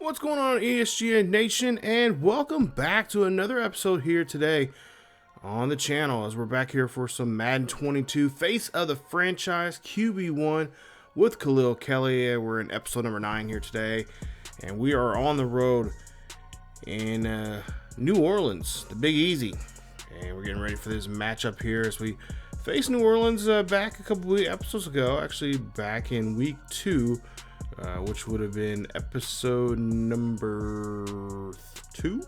What's going on, ESGNet Nation, and welcome back to another episode here today on the channel as we're back here for some Madden 22 Face of the Franchise QB1 with Khalil Kelley. We're in episode number 9 here today, and we are on the road in New Orleans, the Big Easy, and we're getting ready for this matchup here as we face New Orleans back a couple of episodes ago, actually back in week 2. Which would have been episode number 2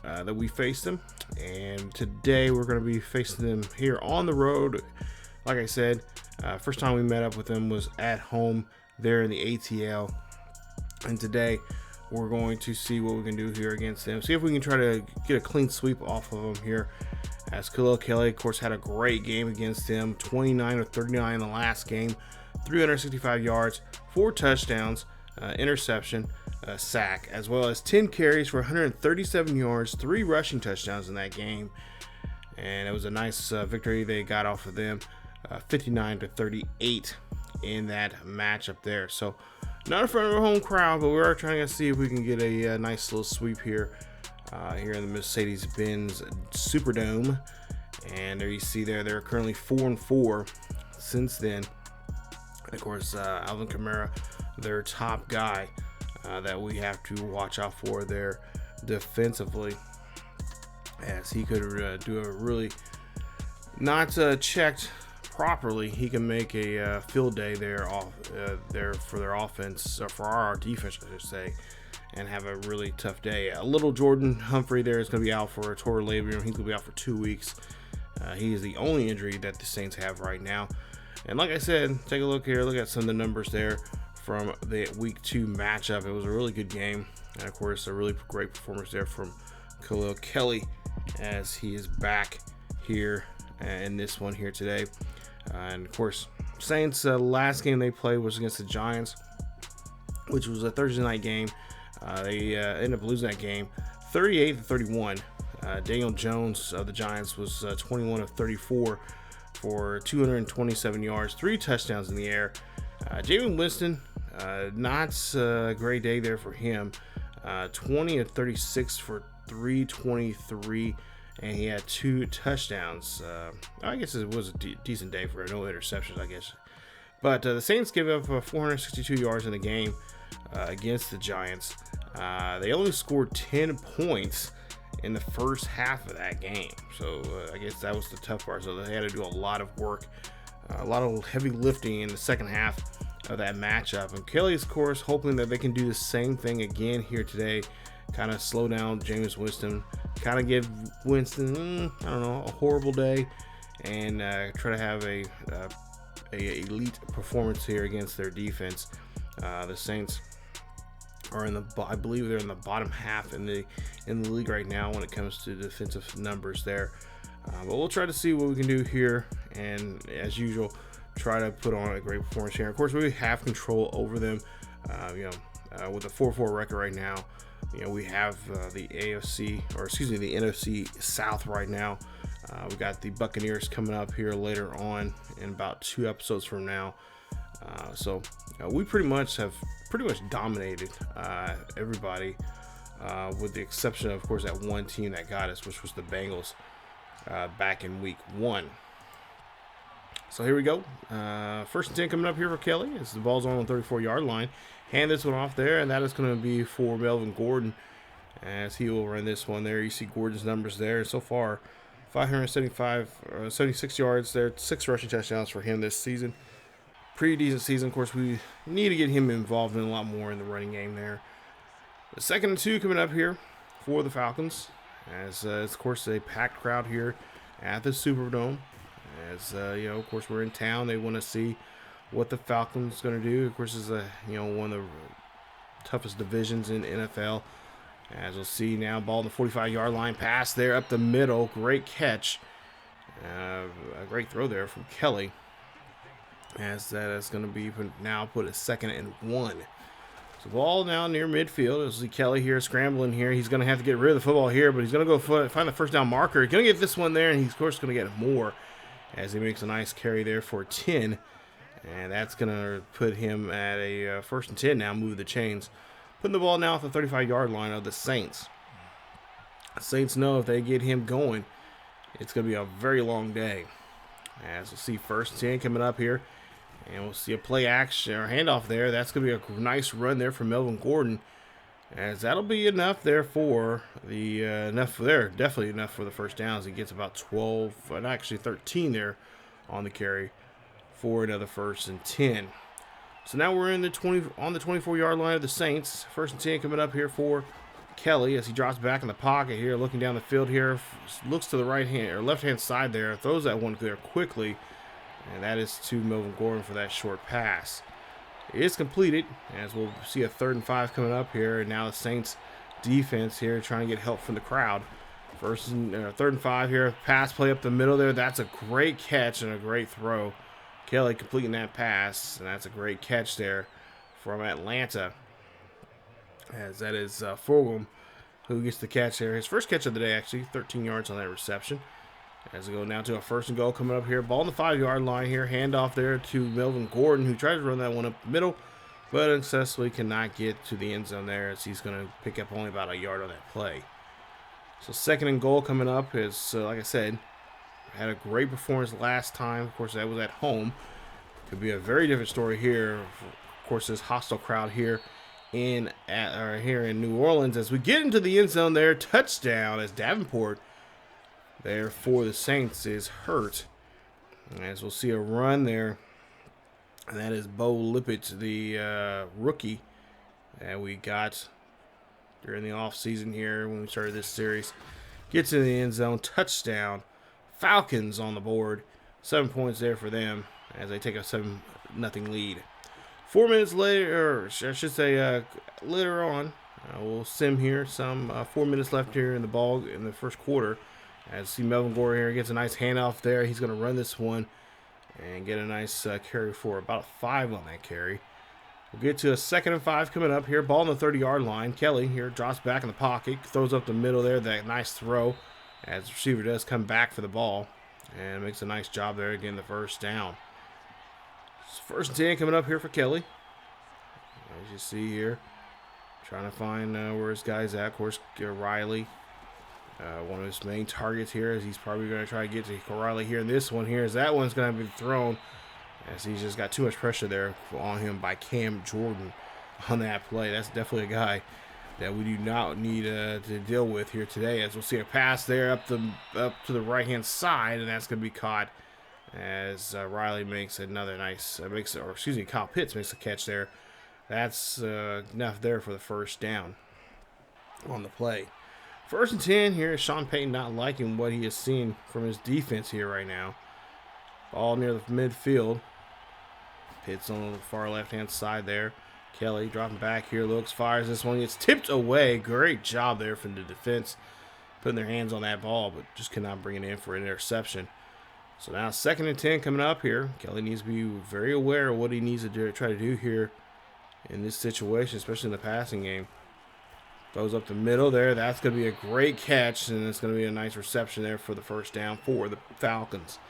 that we faced them. And today we're going to be facing them here on the road. Like I said, first time we met up with them was at home there in the ATL. And today we're going to see what we can do here against them. See if we can try to get a clean sweep off of them here. As Khalil Kelley, of course, had a great game against them. 29 of 39 in the last game. 365 yards, 4 touchdowns, interception, sack, as well as 10 carries for 137 yards, 3 rushing touchdowns in that game. And it was a nice victory they got off of them, 59 to 38 in that matchup there. So not in front of a home crowd, but we are trying to see if we can get a nice little sweep here in the Mercedes-Benz Superdome. And there you see they're currently 4-4 since then. Of course, Alvin Kamara, their top guy that we have to watch out for there defensively, as he could do a really not checked properly. He can make a field day there there for their offense, or for our defense, I should say, and have a really tough day. A little Jordan Humphrey there is going to be out for a torn labrum. He's going to be out for 2 weeks. He is the only injury that the Saints have right now. And like I said, take a look here. Look at some of the numbers there from the week 2 matchup. It was a really good game. And of course, a really great performance there from Khalil Kelley as he is back here in this one here today. And of course, Saints last game they played was against the Giants, which was a Thursday night game. They ended up losing that game 38-31. Daniel Jones of the Giants was 21 of 34 for 227 yards, 3 touchdowns in the air. Winston, not a great day there for him. 20 of 36 for 323, and he had 2 touchdowns. I guess it was a decent day for no interceptions, I guess. But the Saints gave up 462 yards in the game against the Giants. They only scored 10 points in the first half of that game, so I guess that was the tough part. So they had to do a lot of work, a lot of heavy lifting in the second half of that matchup. And Kelley's, of course, hoping that they can do the same thing again here today, kind of slow down Jameis Winston, kind of give Winston, I don't know, a horrible day, and try to have a elite performance here against their defense. The Saints are I believe they're in the bottom half in the league right now when it comes to defensive numbers there. But we'll try to see what we can do here, and as usual, try to put on a great performance here. Of course, we have control over them. With a 4-4 record right now, we have the NFC South right now. We got the Buccaneers coming up here later on in about 2 episodes from now. So we pretty much dominated everybody, with the exception of course, that one team that got us, which was the Bengals back in week 1. So here we go. 1st and 10 coming up here for Kelley as the ball's on the 34-yard line. Hand this one off there, and that is going to be for Melvin Gordon as he will run this one there. You see Gordon's numbers there. So far, 76 yards there, 6 rushing touchdowns for him this season. Pretty decent season. Of course, we need to get him involved in a lot more in the running game there. The 2nd and 2 coming up here for the Falcons, as of course a packed crowd here at the Superdome. As of course, we're in town. They want to see what the Falcons going to do. Of course, it's one of the toughest divisions in NFL. As we'll see now, ball on the 45-yard line, pass there up the middle, great catch, a great throw there from Kelley. As that is going to be now put at 2nd and 1. So ball now near midfield. You'll see Kelley here scrambling here. He's going to have to get rid of the football here, but he's going to go find the first down marker. He's going to get this one there, and he's of course going to get more as he makes a nice carry there for 10. And that's going to put him at a 1st and 10 now, move the chains. Putting the ball now at the 35-yard line of the Saints. The Saints know if they get him going, it's going to be a very long day. As we'll see 1st and 10 coming up here. And we'll see a play action or handoff there. That's going to be a nice run there from Melvin Gordon. As that'll be enough there for the, definitely enough for the first down as he gets about 12, and actually 13 there on the carry for another 1st and 10. So now we're in the 24-yard line of the Saints. 1st and 10 coming up here for Kelley as he drops back in the pocket here, looking down the field here, looks to the right hand or left hand side there, throws that one there quickly, and that is to Melvin Gordon for that short pass. It is completed, as we'll see a 3rd and 5 coming up here, and now the Saints defense here trying to get help from the crowd. 3rd and 5 here, pass play up the middle there. That's a great catch and a great throw. Kelley completing that pass, and that's a great catch there from Atlanta. As that is Fulgham who gets the catch there. His first catch of the day, actually, 13 yards on that reception. As we go now to a 1st and goal coming up here. Ball on the 5-yard line here. Handoff there to Melvin Gordon, who tries to run that one up the middle, but unsuccessfully cannot get to the end zone there, as he's going to pick up only about a yard on that play. So 2nd and goal coming up is, like I said, had a great performance last time. Of course, that was at home. Could be a very different story here. Of course, this hostile crowd here in New Orleans. As we get into the end zone there, touchdown as Davenport there for the Saints is hurt. As we'll see a run there, and that is Bo Lippett, the rookie that we got during the offseason here when we started this series. Gets in the end zone, touchdown. Falcons on the board. 7 points there for them as they take a 7-0 lead. 4 minutes later, or I should say later on, we'll sim here. 4 minutes left here in the ball in the 1st quarter. As see Melvin Gordon here gets a nice handoff there. He's going to run this one and get a nice carry for about 5 on that carry. We'll get to a 2nd and 5 coming up here. Ball on the 30-yard line. Kelley here drops back in the pocket, throws up the middle there. That nice throw as the receiver does come back for the ball and makes a nice job there getting the 1st down. 1st and 10 coming up here for Kelley. As you see here, trying to find where his guy's at. Of course, Riley, one of his main targets here, as he's probably going to try to get to Riley here. And this one here is that one's going to be thrown, as he's just got too much pressure there on him by Cam Jordan on that play. That's definitely a guy that we do not need to deal with here today. As we'll see a pass there up to the right-hand side, and that's going to be caught as Riley makes another nice, Kyle Pitts makes a catch there. That's enough there for the 1st down on the play. 1st and 10 here. Sean Payton not liking what he is seeing from his defense here right now. Ball near the midfield. Pitts on the far left-hand side there. Kelley dropping back here, looks, fires this one. It's tipped away. Great job there from the defense, putting their hands on that ball, but just cannot bring it in for an interception. So now 2nd and 10 coming up here. Kelley needs to be very aware of what he needs to try to do here in this situation, especially in the passing game. Goes up the middle there. That's going to be a great catch, and it's going to be a nice reception there for the 1st down for the Falcons.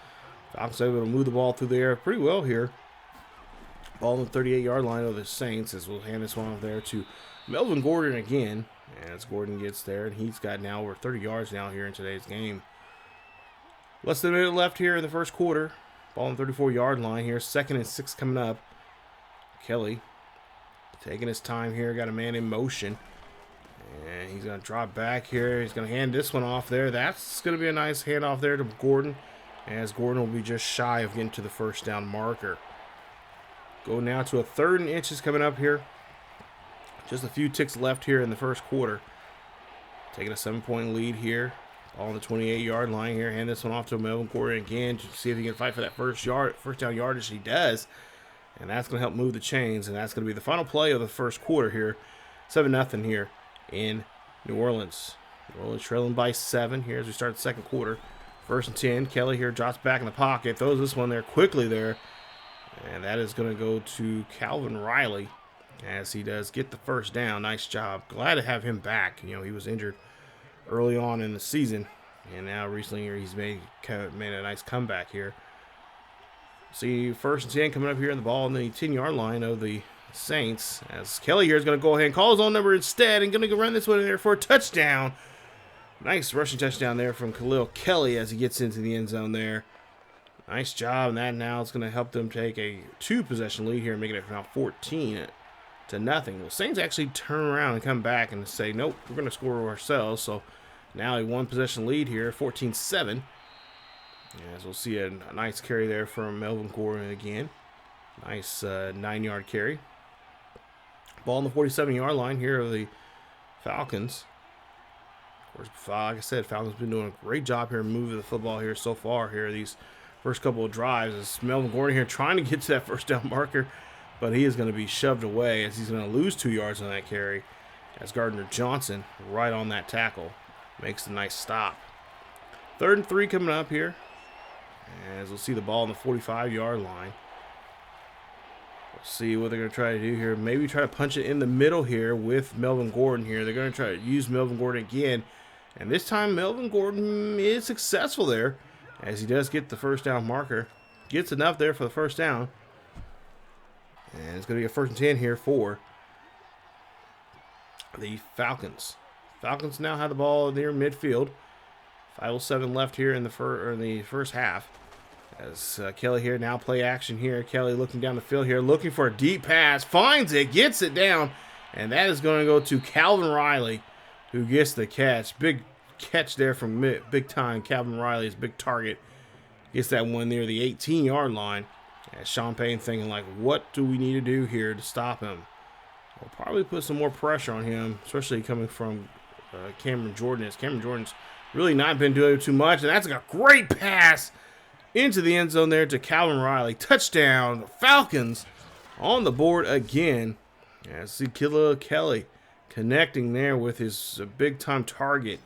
Falcons able to move the ball through the air pretty well here. Ball on the 38-yard line of the Saints, as we'll hand this one off there to Melvin Gordon again. As Gordon gets there, and he's got now over 30 yards now here in today's game. Less than a minute left here in the 1st quarter. Ball on the 34-yard line here. 2nd and 6 coming up. Kelley taking his time here. Got a man in motion. And he's going to drop back here. He's going to hand this one off there. That's going to be a nice handoff there to Gordon, as Gordon will be just shy of getting to the 1st down marker. Go now to a 3rd and inches coming up here. Just a few ticks left here in the 1st quarter. Taking a 7-point lead here. Ball on the 28-yard line here. Hand this one off to Melvin Gordon again to see if he can fight for that first down yardage. He does. And that's going to help move the chains. And that's going to be the final play of the 1st quarter here. 7-0 here in New Orleans. New Orleans trailing by 7 here as we start the 2nd quarter. 1st and 10. Kelley here drops back in the pocket. Throws this one there quickly there. And that is going to go to Calvin Riley as he does get the 1st down. Nice job. Glad to have him back. You know, he was injured early on in the season, and now recently here he's made a nice comeback here. See 1st and 10 coming up here in the ball on the 10-yard line of the Saints, as Kelley here is going to go ahead and call his own number instead and going to go run this one in there for a touchdown. Nice rushing touchdown there from Khalil Kelley as he gets into the end zone there. Nice job, and that now is going to help them take a 2-possession lead here, making it now 14-0. Well, Saints actually turn around and come back and say, nope, we're going to score ourselves. So now a 1-possession lead here, 14-7. As we'll see a nice carry there from Melvin Gordon again. Nice 9-yard carry. Ball on the 47-yard line here of the Falcons. Of course, like I said, Falcons been doing a great job here moving the football here so far here. These first couple of drives. As Melvin Gordon here trying to get to that first down marker, but he is going to be shoved away as he's going to lose 2 yards on that carry. As Gardner Johnson, right on that tackle, makes a nice stop. 3rd and 3 coming up here. As we'll see the ball on the 45-yard line. We'll see what they're going to try to do here. Maybe try to punch it in the middle here with Melvin Gordon here. They're going to try to use Melvin Gordon again. And this time Melvin Gordon is successful there as he does get the first down marker. Gets enough there for the first down. And it's going to be a 1st and 10 here for the Falcons. Falcons now have the ball near midfield. 5:07 left here in the first half. As Kelley here now play action here. Kelley looking down the field here, looking for a deep pass. Finds it, gets it down. And that is going to go to Calvin Riley, who gets the catch. Big catch there from big time Calvin Riley's big target. Gets that one near the 18-yard line. As Sean Payton thinking, like, what do we need to do here to stop him? We'll probably put some more pressure on him, especially coming from Cameron Jordan. As Cameron Jordan's really not been doing too much. And that's a great pass into the end zone there to Calvin Riley. Touchdown, Falcons on the board again. As see Khalil Kelley connecting there with his big-time target.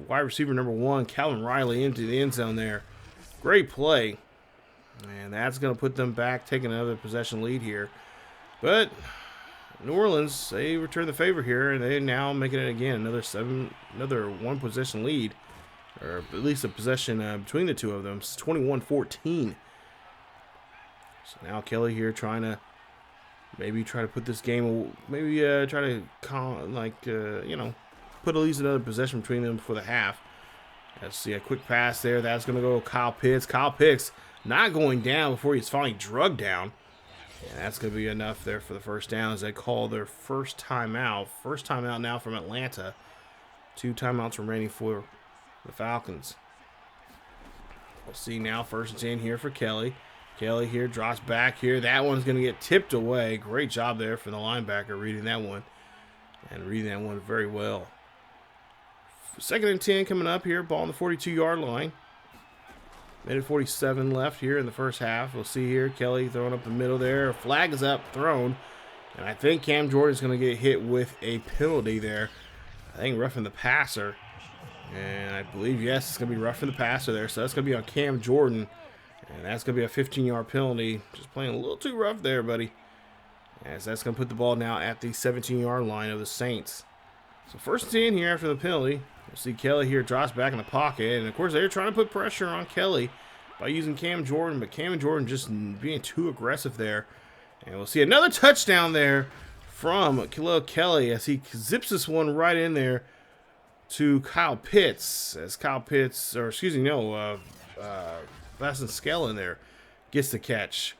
Wide receiver number 1, Calvin Riley, into the end zone there. Great play. And that's going to put them back, taking another possession lead here. But New Orleans, they return the favor here, and they're now making it again. Another 1-possession lead. Or at least a possession between the two of them. It's 21-14. So now Kelley here trying to maybe try to put this game, maybe try to put at least another possession between them before the half. Let's see a quick pass there. That's going to go to Kyle Pitts. Kyle Pitts not going down before he's finally drugged down. And that's going to be enough there for the first down as they call their first timeout. First timeout now from Atlanta. 2 timeouts remaining for the Falcons. We'll see now 1st and 10 here for Kelley. Kelley here drops back here. That one's going to get tipped away. Great job there from the linebacker reading that one. And reading that one very well. 2nd and 10 coming up here. Ball on the 42-yard line. Minute 47 left here in the first half. We'll see here Kelley throwing up the middle there. A flag is up, thrown. And I think Cam Jordan's going to get hit with a penalty there. I think roughing the passer. And I believe, yes, it's going to be roughing the passer there. So that's going to be on Cam Jordan. And that's going to be a 15-yard penalty. Just playing a little too rough there, buddy. As that's going to put the ball now at the 17-yard line of the Saints. So 1st and 10 here after the penalty. We'll see Kelley here drops back in the pocket. And, of course, they're trying to put pressure on Kelley by using Cam Jordan. But Cam Jordan just being too aggressive there. And we'll see another touchdown there from Khalil Kelley as he zips this one right in there to Kyle Pitts. As Kyle Pitts, or excuse me, no, Basson Skellin there gets the catch.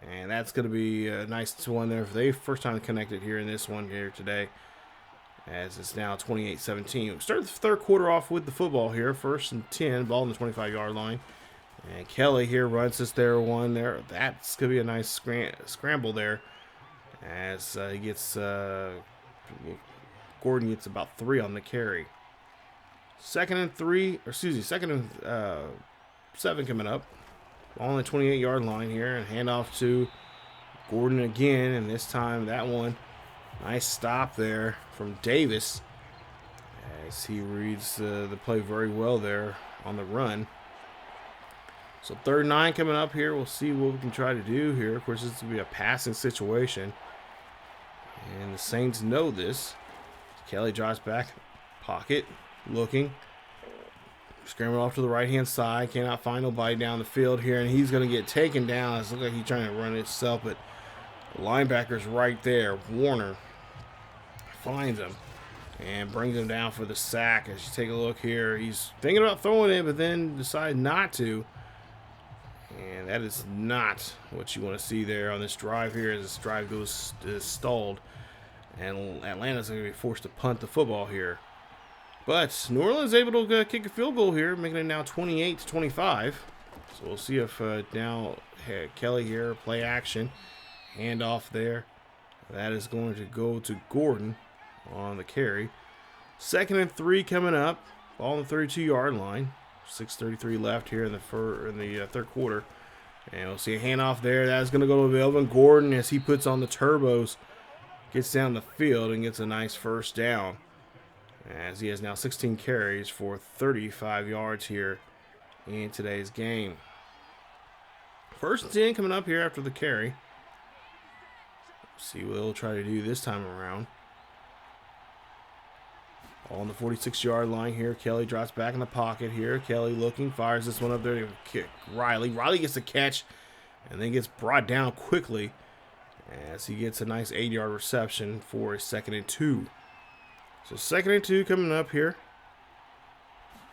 And that's going to be a nice one there for the first time connected here in this one here today. As it's now 28-17. We start the third quarter off with the football here. 1st and 10, ball on the 25-yard line. And Kelley here runs this there one there. That's going to be a nice scramble there. As he gets, Gordon gets about 3 on the carry. 2nd and 7 coming up. Ball on the 28-yard line here. And handoff to Gordon again. And this time that one. Nice stop there from Davis as he reads the play very well there on the run. So 3rd and 9 coming up here. We'll see what we can try to do here. Of course, this will be a passing situation. And the Saints know this. Kelley drops back, pocket, looking. Scrambled off to the right-hand side. Cannot find nobody down the field here. And he's going to get taken down. It looks like he's trying to run it himself, but The linebacker's right there. Warner finds him and brings him down for the sack. As you take a look here, he's thinking about throwing it, but then decided not to. And that is not what you want to see there on this drive here, as this drive is stalled. And Atlanta's going to be forced to punt the football here. But New Orleans is able to kick a field goal here, making it now 28-25. So we'll see if now Kelley here, play action, handoff there. That is going to go to Gordon on the carry. 2nd and 3 coming up. Ball on the 32-yard line. 6:33 left here in the third quarter. And we'll see a handoff there. That's going to go to Melvin Gordon as he puts on the turbos. Gets down the field and gets a nice first down. As he has now 16 carries for 35 yards here in today's game. 1st and 10 coming up here after the carry. See what they'll try to do this time around. On the 46-yard line here. Kelley drops back in the pocket here. Kelley looking, fires this one up there to kick Riley. Riley gets the catch and then gets brought down quickly as he gets a nice 8-yard reception for a 2nd and 2. So 2nd and 2 coming up here.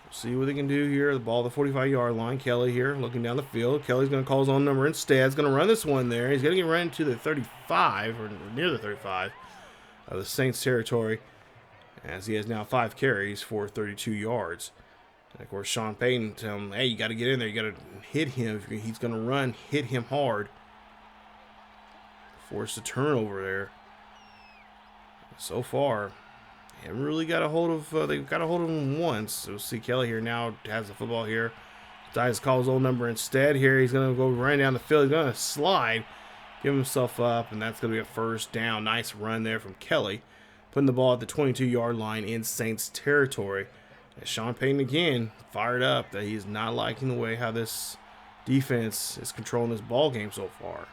We'll see what they can do here. The ball at the 45-yard line. Kelley here looking down the field. Kelley's going to call his own number instead. He's going to run this one there. He's going to get run to the 35 or near the 35 of the Saints territory, as he has now 5 carries for 32 yards. And of course, Sean Payton tells him, hey, you got to get in there. You got to hit him. If he's going to run, hit him hard. Force a turnover there. So far, they haven't really got a hold of. They've got a hold of him once. So we'll see Kelley here now has the football here. Decides to call his own number instead. Here he's going to go running down the field. He's going to slide, give himself up, and that's going to be a first down. Nice run there from Kelley, putting the ball at the 22-yard line in Saints territory. And Sean Payton again fired up that he is not liking the way how this defense is controlling this ball game so far.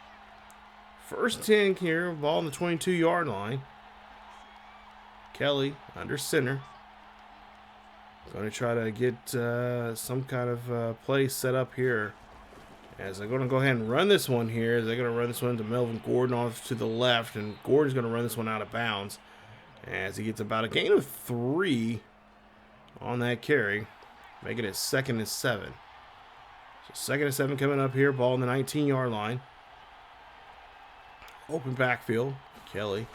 1st and 10 here, ball on the 22-yard line. Kelley under center. Going to try to get some kind of play set up here. As they're going to go ahead and run this one here. They're going to run this one to Melvin Gordon off to the left. And Gordon's going to run this one out of bounds, as he gets about a gain of 3 on that carry, making it 2nd and 7. So 2nd and 7 coming up here. Ball on the 19-yard line. Open backfield. Kelley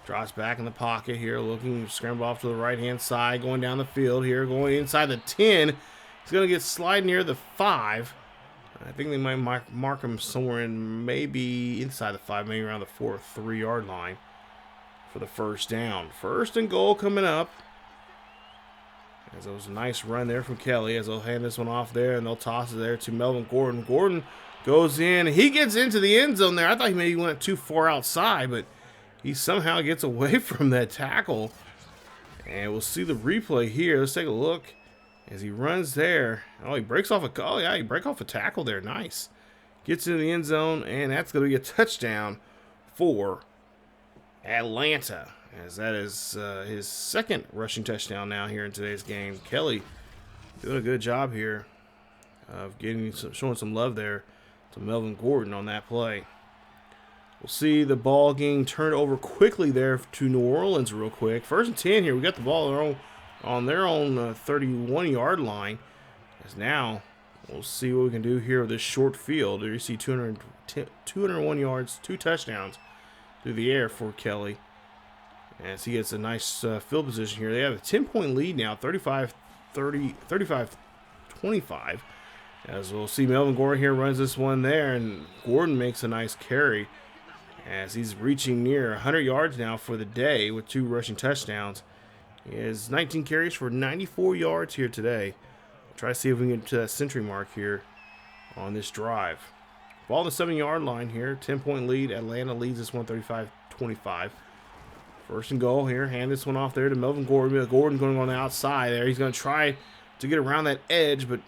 drops back in the pocket here, looking to scramble off to the right-hand side, going down the field here, going inside the 10. He's going to get slide near the 5. I think they might mark him somewhere in maybe inside the 5, maybe around the 4 or 3-yard line for the first down. 1st and goal coming up. As it was a nice run there from Kelley, as they'll hand this one off there, and they'll toss it there to Melvin Gordon. Gordon goes in. He gets into the end zone there. I thought he maybe went too far outside, but he somehow gets away from that tackle. And we'll see the replay here. Let's take a look as he runs there. Oh, he breaks off a... Oh, yeah, he breaks off a tackle there. Nice. Gets into the end zone, and that's going to be a touchdown for Atlanta, as that is his 2nd rushing touchdown now here in today's game. Kelley doing a good job here of showing some love there to Melvin Gordon on that play. We'll see the ball getting turned over quickly there to New Orleans real quick. 1st and 10 here. We got the ball on their own 31-yard line. As now we'll see what we can do here with this short field. There you see 201 yards, 2 touchdowns through the air for Kelley, as he gets a nice field position here. They have a 10-point lead now, 35-25. As we'll see Melvin Gordon here runs this one there, and Gordon makes a nice carry as he's reaching near 100 yards now for the day with 2 rushing touchdowns. He has 19 carries for 94 yards here today. We'll try to see if we can get to that century mark here on this drive. Ball on the 7-yard line here, 10-point lead. Atlanta leads this one 35-25. 1st and goal here. Hand this one off there to Melvin Gordon. Gordon going on the outside there. He's going to try to get around that edge, but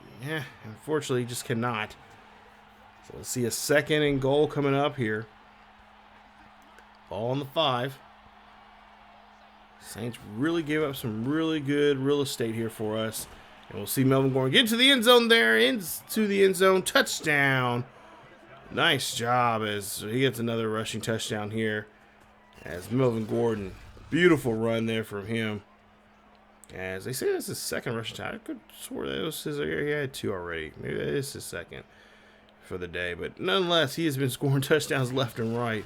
unfortunately he just cannot. So let's see a 2nd and goal coming up here. Ball on the 5. Saints really gave up some really good real estate here for us. And we'll see Melvin Gordon get to the end zone there. Into the end zone. Touchdown, Nice job as he gets another rushing touchdown here. As Melvin Gordon, beautiful run there from him. As they say that's his second rushing touchdown. I could swear that was his. He had 2 already. Maybe that is his second for the day. But nonetheless, he has been scoring touchdowns left and right.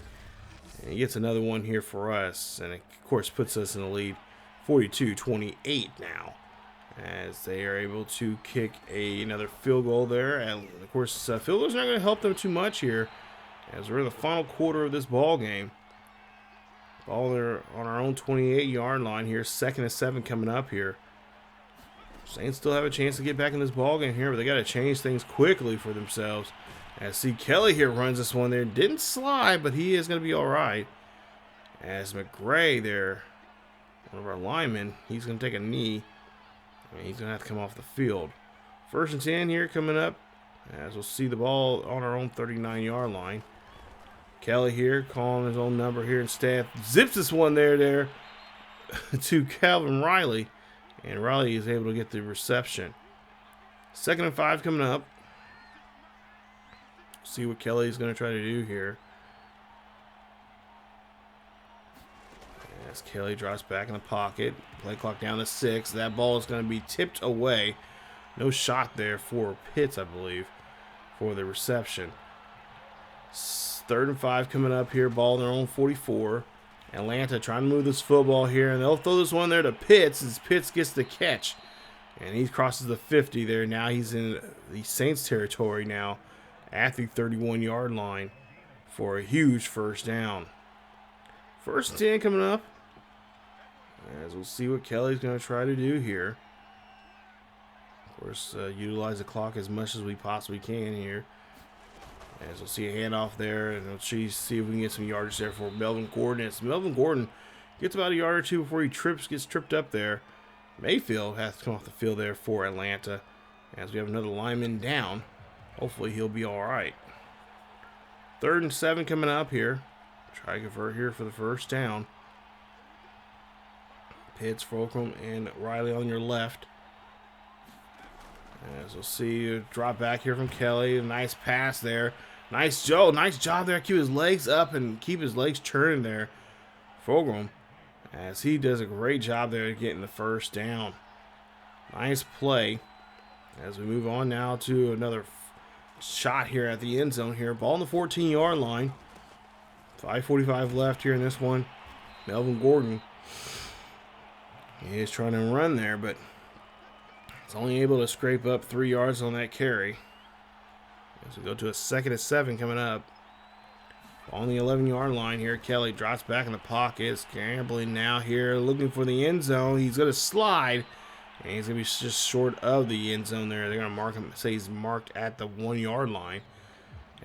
And he gets another one here for us. And it, of course, puts us in the lead 42-28 now. As they are able to kick another field goal there. And, of course, field goals are not going to help them too much here. As we're in the final quarter of this ball game. Ball there on our own 28-yard line here. 2nd and 7 coming up here. Saints still have a chance to get back in this ball game here, but they got to change things quickly for themselves. As see Kelley here runs this one there. Didn't slide, but he is going to be all right. As McGray there, one of our linemen, he's going to take a knee. And he's going to have to come off the field. 1st and 10 here coming up. As we'll see the ball on our own 39-yard line. Kelley here calling his own number here instead. Zips this one there to Calvin Riley. And Riley is able to get the reception. 2nd and 5 coming up. See what Kelley's going to try to do here. As Kelley drops back in the pocket. Play clock down to 6. That ball is going to be tipped away. No shot there for Pitts, I believe, for the reception. 3rd and 5 coming up here. Ball in their own 44. Atlanta trying to move this football here. And they'll throw this one there to Pitts as Pitts gets the catch. And he crosses the 50 there. Now he's in the Saints territory now at the 31-yard line for a huge first down. 1st and 10 coming up. As we'll see what Kelley's going to try to do here. Of course, utilize the clock as much as we possibly can here. As we'll see a handoff there, and we'll see if we can get some yardage there for Melvin Gordon. As Melvin Gordon gets about a yard or two before he gets tripped up there. Mayfield has to come off the field there for Atlanta. As we have another lineman down. Hopefully he'll be all right. 3rd and 7 coming up here. Try to convert here for the first down. Pitts, Fulcrum, and Riley on your left. As we'll see a drop back here from Kelley. A nice pass there. Nice job there. Keep his legs up and keep his legs turning there. Fulcrum, as he does a great job there getting the first down. Nice play. As we move on now to another shot here at the end zone here. Ball on the 14-yard line. 5:45 left here in this one. Melvin Gordon. He is trying to run there, but he's only able to scrape up 3 yards on that carry. As we go to a 2nd and 7 coming up. On the 11-yard line here, Kelley drops back in the pocket. Scrambling now here, looking for the end zone. He's going to slide, and he's going to be just short of the end zone there. They're going to mark him, say he's marked at the 1-yard line.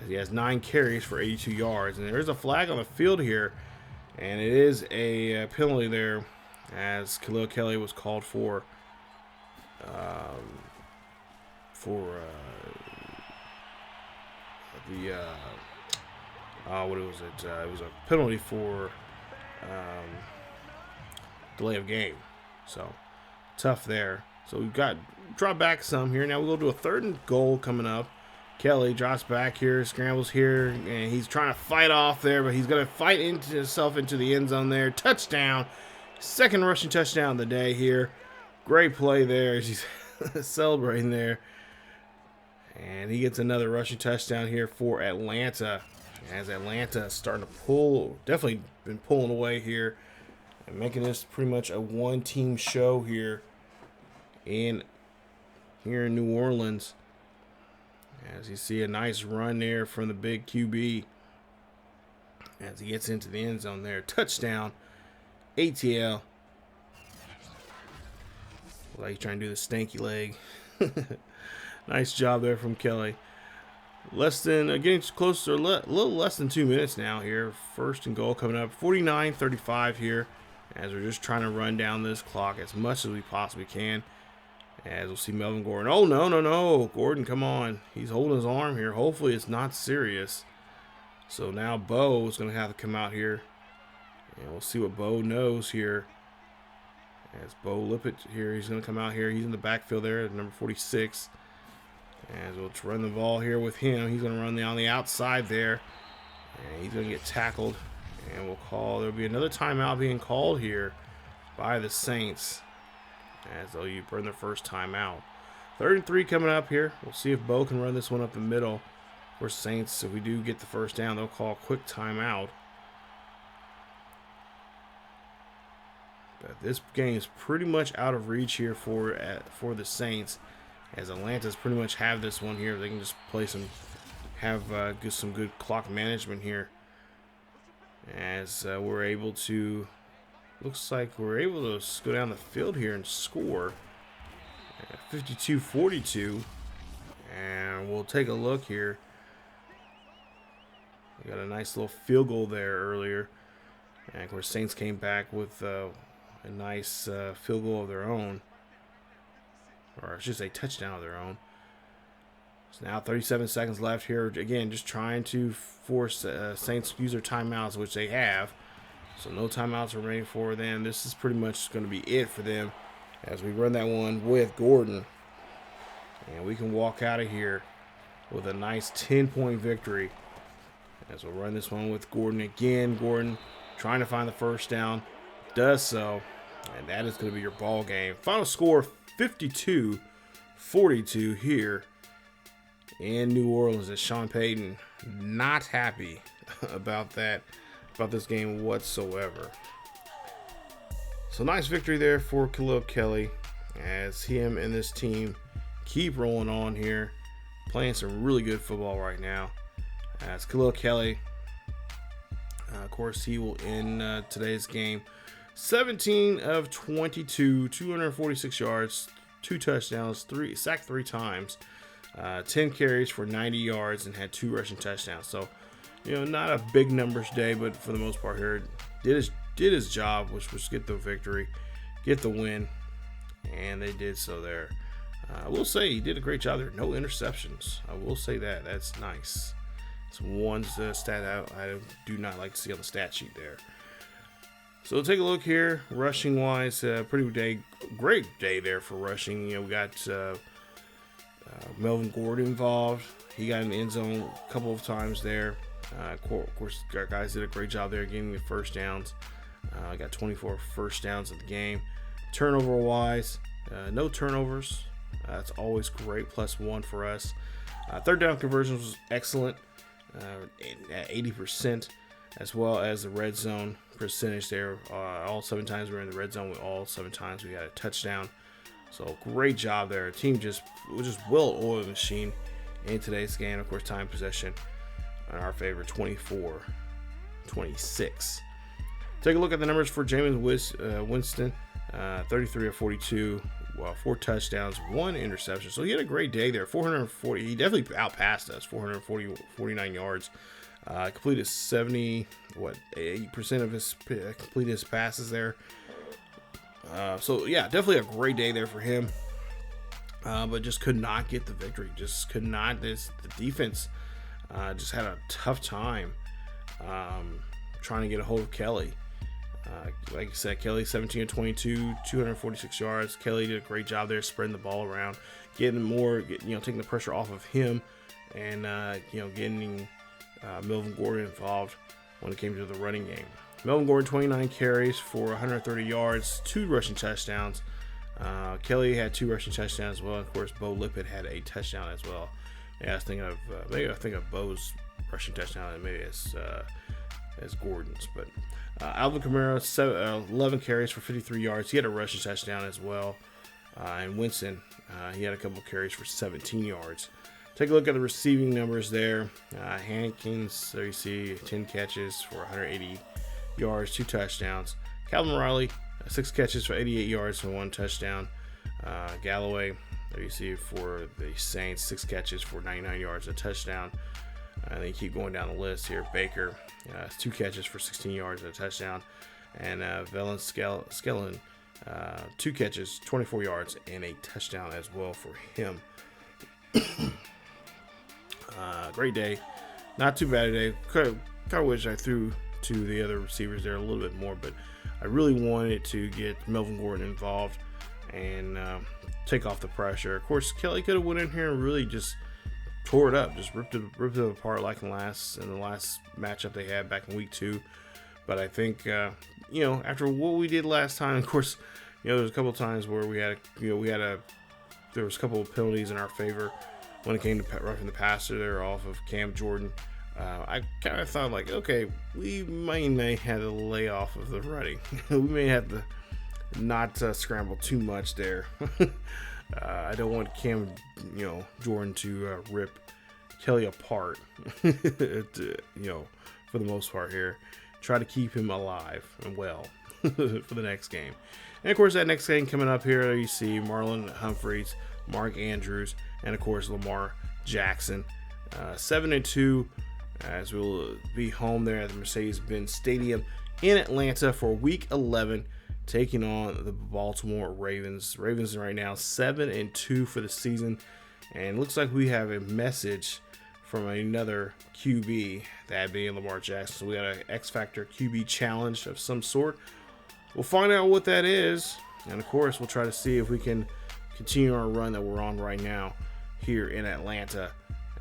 As he has 9 carries for 82 yards. And there is a flag on the field here, and it is a penalty there as Khalil Kelley was called for what was it? It was a penalty for delay of game. So tough there. So we've got drop back some here. Now we'll go to a 3rd and goal coming up. Kelley drops back here, scrambles here, and he's trying to fight off there, but he's going to fight himself into the end zone there. Touchdown. 2nd rushing touchdown of the day here. Great play there as he's celebrating there. And he gets another rushing touchdown here for Atlanta. As Atlanta is starting to pull, definitely been pulling away here. And making this pretty much a one-team show here in New Orleans. As you see a nice run there from the big QB. As he gets into the end zone there. Touchdown. ATL. Like he's trying to do the stanky leg. Nice job there from Kelley. Getting close to a little less than 2 minutes now here. 1st and goal coming up. 49-35 here. As we're just trying to run down this clock as much as we possibly can. As we'll see Melvin Gordon. Oh, no. Gordon, come on. He's holding his arm here. Hopefully it's not serious. So now Bo is going to have to come out here. And we'll see what Bo knows here. As Bo Lippett here, he's going to come out here. He's in the backfield there at number 46. As we'll run the ball here with him. He's going to run on the outside there. And he's going to get tackled. And there'll be another timeout being called here by the Saints, as though you burn their first timeout. 3rd and 3 coming up here. We'll see if Bo can run this one up the middle for Saints. If we do get the first down, they'll call a quick timeout. But this game is pretty much out of reach here for the Saints, as Atlanta's pretty much have this one here. They can just play have some good clock management here, as looks like we're able to go down the field here and score 52-42. And we'll take a look here. We got a nice little field goal there earlier, and of course Saints came back with a nice field goal of their own, or I should say touchdown of their own. So now 37 seconds left here. Again, just trying to force Saints to use their timeouts, which they have. So no timeouts remaining for them. This is pretty much going to be it for them, as we run that one with Gordon. And we can walk out of here with a nice 10-point victory, as we'll run this one with Gordon again. Gordon trying to find the first down. Does so. And that is going to be your ball game. Final score 52-42 here in New Orleans, as Sean Payton not happy about this game whatsoever. So nice victory there for Khalil Kelley, as him and this team keep rolling on here, playing some really good football right now. As Khalil Kelley, of course, he will end today's game 17 of 22, 246 yards, 2 touchdowns, sacked 3 times, 10 carries for 90 yards, and had 2 rushing touchdowns. So, not a big numbers day, but for the most part here, did his job, which was get the victory, get the win, and they did so there. I will say he did a great job there. No interceptions. I will say that. That's nice. It's one stat I do not like to see on the stat sheet there. So we'll take a look here, rushing wise. Great day there for rushing. We got Melvin Gordon involved. He got in the end zone a couple of times there. Of course, our guys did a great job there getting the first downs. I got 24 first downs of the game. Turnover wise, no turnovers. That's always great, +1 for us. 3rd down conversions was excellent, at 80%, as well as the red zone percentage there. All 7 times we were in the red zone. All 7 times we got a touchdown. So great job there. The team was just well-oiled machine in today's game. Of course, time possession in our favor, 24-26. Take a look at the numbers for Jameis Winston. 33 of 42, 4 touchdowns, 1 interception. So he had a great day there. 440. He definitely outpassed us. 49 yards. Completed 8% of his completed his passes there. So yeah, definitely a great day there for him. But just could not get the victory. Just could not. The defense just had a tough time trying to get a hold of Kelley. Like I said, Kelley 17 of 22, 246 yards. Kelley did a great job there, spreading the ball around, taking the pressure off of him, and getting Melvin Gordon involved when it came to the running game. Melvin Gordon 29 carries for 130 yards, 2 rushing touchdowns. Kelley had 2 rushing touchdowns as well. Of course, Bo Lippett had a touchdown as well. Yeah, I was thinking of Bo's rushing touchdown and maybe as Gordon's, but Alvin Kamara 11 carries for 53 yards. He had a rushing touchdown as well. And Winston, he had a couple of carries for 17 yards. Take a look at the receiving numbers there. Hankins, there you see 10 catches for 180 yards, 2 touchdowns. Calvin Riley, 6 catches for 88 yards and 1 touchdown. Galloway, there you see for the Saints, 6 catches for 99 yards, a touchdown. And then you keep going down the list here. Baker, 2 catches for 16 yards and a touchdown. And Velen Skellen, 2 catches, 24 yards, and a touchdown as well for him. Great day. Not too bad a day. Kind of wish I threw to the other receivers there a little bit more, but I really wanted to get Melvin Gordon involved. and take off the pressure. Of course, Kelley could have went in here and really just tore it up, just ripped it apart like in the last matchup they had back in week 2. But I think after what we did last time, of course, there was a couple of times where there was a couple of penalties in our favor when it came to roughing the passer there off of Cam Jordan. I kind of thought like, okay, we may have to lay off of the running. We may have to not scramble too much there. I don't want Cam, Jordan to rip Kelley apart. For the most part here, try to keep him alive and well for the next game. And of course, that next game coming up here, you see Marlon Humphreys, Mark Andrews, and of course Lamar Jackson. 7-2, as we'll be home there at the Mercedes-Benz Stadium in Atlanta for Week 11, taking on the Baltimore Ravens. Ravens right now 7-2 for the season, and looks like we have a message from another QB, that being Lamar Jackson. So we got an X Factor QB challenge of some sort. We'll find out what that is, and of course we'll try to see if we can continue our run that we're on right now here in Atlanta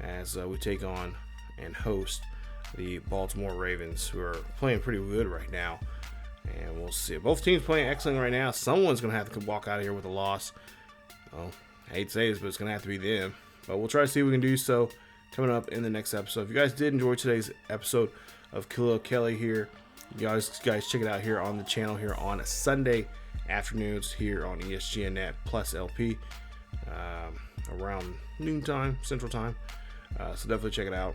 as we take on and host the Baltimore Ravens, who are playing pretty good right now. And we'll see. Both teams playing excellent right now. Someone's going to have to walk out of here with a loss. Well, I hate to say this, but it's going to have to be them. But we'll try to see if we can do so coming up in the next episode. If you guys did enjoy today's episode of Khalil Kelley here, you guys check it out here on the channel here on Sunday afternoons here on ESGNet plus LP around noontime Central Time. So definitely check it out.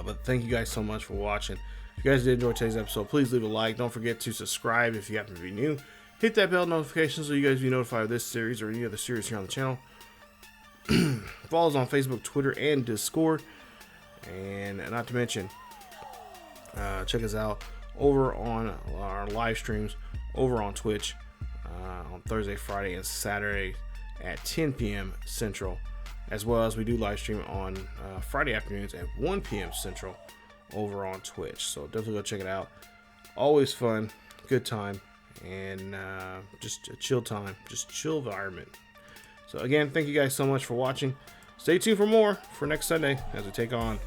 But thank you guys so much for watching. If you guys did enjoy today's episode, please leave a like. Don't forget to subscribe if you happen to be new. Hit that bell notification so you guys be notified of this series or any other series here on the channel. Follow us on Facebook, Twitter, and Discord. And not to mention, check us out over on our live streams over on Twitch on Thursday, Friday, and Saturday at 10 p.m. Central, as well as we do live stream on Friday afternoons at 1 p.m. Central over on Twitch. So definitely go check it out. Always fun, good time, and just a chill time, just chill environment. So again, thank you guys so much for watching. Stay tuned for more for next Sunday as we take on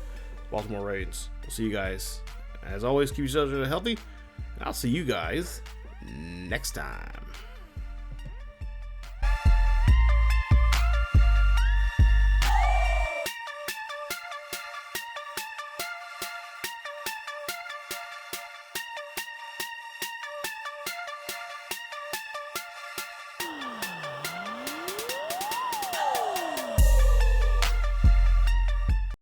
Baltimore Ravens. We'll see you guys. As always, keep yourselves healthy, and I'll see you guys next time.